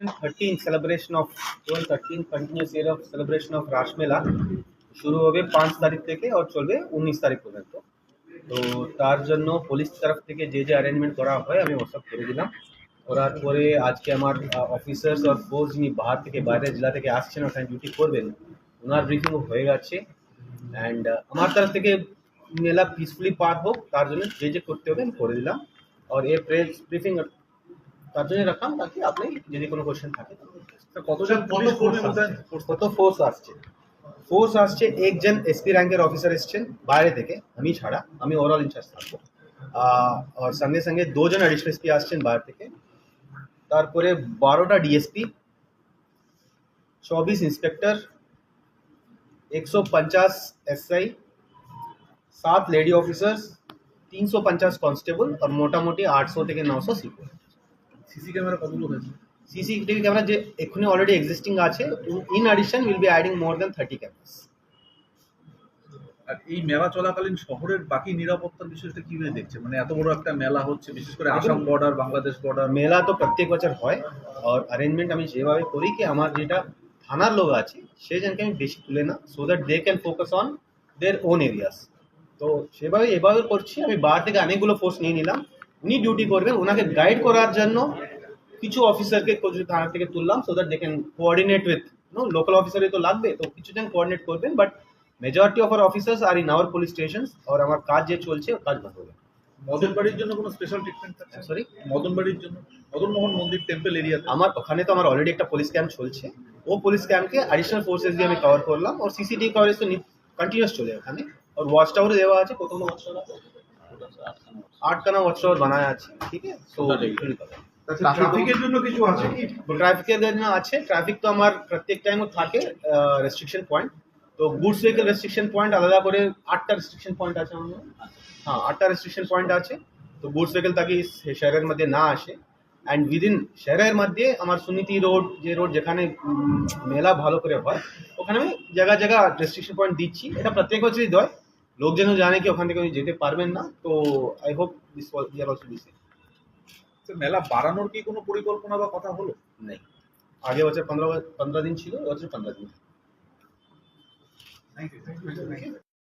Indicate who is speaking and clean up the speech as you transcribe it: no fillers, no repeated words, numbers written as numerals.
Speaker 1: 13 celebration of 13 continuous year of celebration of রাস মেলা শুরু হবে 5 তারিখ থেকে আর চলবে 19 তারিখ পর্যন্ত। তো তার জন্য পুলিশ তরফ থেকে যে যে অ্যারেঞ্জমেন্ট করা হয় আমি ওসব করে দিলাম। করার পরে আজকে আমার অফিসার্স আর ফোর্স যিনি বাহার থেকে বাইরের জেলা থেকে আসছেন ওখানে ডিউটি করবেন ওনার ব্রিফিং হয়ে গেছে। অ্যান্ড আমার তরফ থেকে মেলা পিসফুলি পার হোক তার জন্য যে যে করতে হবে আমি করে দিলাম। আর এই প্রেস ব্রিফিং তার জন্য রাখলাম তাকে আপনি যদি কোনো কোশ্চেন থাকে কত ফোর্স আসছে। ফোর্স আসছে একজন এসপি র্যাঙ্কের অফিসার এসছেন বাইরে থেকে, আমি ছাড়া, আমি ওভারঅল ইনচার্জ থাকবো। আর সঙ্গে সঙ্গে 2 জন অ্যাডিশনাল এসপি আসছেন বাইরে থেকে, তারপরে 12টা DSP, 24 inspector, 150 SI, 7 lady officers, 350 constable আর মোটামুটি 800 থেকে 900 সিকিউরিটি।
Speaker 2: সিসি ক্যামেরা কতগুলো হয়েছে?
Speaker 1: সিসিটিভি ক্যামেরা যে এক্ষুনি অলরেডি এক্সিস্টিং আছে, in addition will be adding more than 30 cameras.
Speaker 2: আর এই মেলা চলাকালীন শহরের বাকি নিরাপত্তার বিষয়টা কিভাবে দেখছে? মানে এত বড় একটা মেলা হচ্ছে, বিশেষ করে আসাম বর্ডার, বাংলাদেশ বর্ডার।
Speaker 1: মেলা তো প্রত্যেক বছর হয় আর অ্যারেঞ্জমেন্ট আমি যেভাবে করি কি আমার যেটা থানার লোক আছে সেই জনকে আমি বেশি তুলে না, so that they can focus on their own areas. তো সেভাবে এভাবে করছি। আমি বাইরে থেকে অনেকগুলো ফোর্স নিয়ে নিলাম, উনি ডিউটি করবেন, ওনাকে গাইড করার জন্য কিছু অফিসারকে থানা থেকে তুললাম, so that they can coordinate with local অফিসারই তো লাগবে, তো কিছু জন কোঅর্ডিনেট করবেন। But majority of are officers are in our police stations. আর আমার কাজ যে চলছে কাজ ভালো হবে।
Speaker 2: মদন বাড়ির জন্য কোনো স্পেশাল ট্রিটমেন্ট আছে?
Speaker 1: সরি,
Speaker 2: মদন বাড়ির জন্য মদন মোহন মন্দির টেম্পল এরিয়াতে
Speaker 1: আমার ওখানে তো আমার অলরেডি একটা পুলিশ ক্যাম্প চলছে, ও পুলিশ ক্যাম্পকে অ্যাডিশনাল ফোর্সেস দিয়ে আমি কভার করলাম। আর সিসিটিভি কভারেজ তো কন্টিনিউস চলে ওখানে। আর ওয়াচ টাওয়ার দেওয়া আছে, প্রথম ওয়াচ টাওয়ার 8খানা ওয়াচ টাওয়ার বানায় আছে, ঠিক আছে। সো
Speaker 2: ট্রাফিকের জন্য কিছু আছে কি?
Speaker 1: ট্রাফিকের জন্য আছে, ট্রাফিক তো আমার প্রত্যেক টাইমও থাকে রেস্ট্রিকশন পয়েন্ট। তো গুডস ভেহিকল রেস্ট্রিকশন পয়েন্ট আলাদা করে 8টা রেস্ট্রিকশন পয়েন্ট আছে আমাদের। হ্যাঁ, 8টা রেস্ট্রিকশন পয়েন্ট আছে। তো গুডস ভেহিকল তাকে শহরের মধ্যে না আসে। অ্যান্ড উইদিন শহরের মধ্যে আমার সুনীতি রোড, যে রোড যেখানে মেলা ভালো করে হয়, ওখানে আমি জায়গা জায়গা রেস্ট্রিকশন পয়েন্ট দিচ্ছি। এটা প্রত্যেক বছরই দেয়, লোক যেন জানে কি ওখান থেকে উনি যেতে পারবেন না। তো I hope this year also be same.
Speaker 2: মেলা বাড়ানোর কি কোনো পরিকল্পনা বা কথা হলো?
Speaker 1: নেই, আগে বছর 15 দিন ছিল, এবছর 15 দিন।
Speaker 2: Thank you.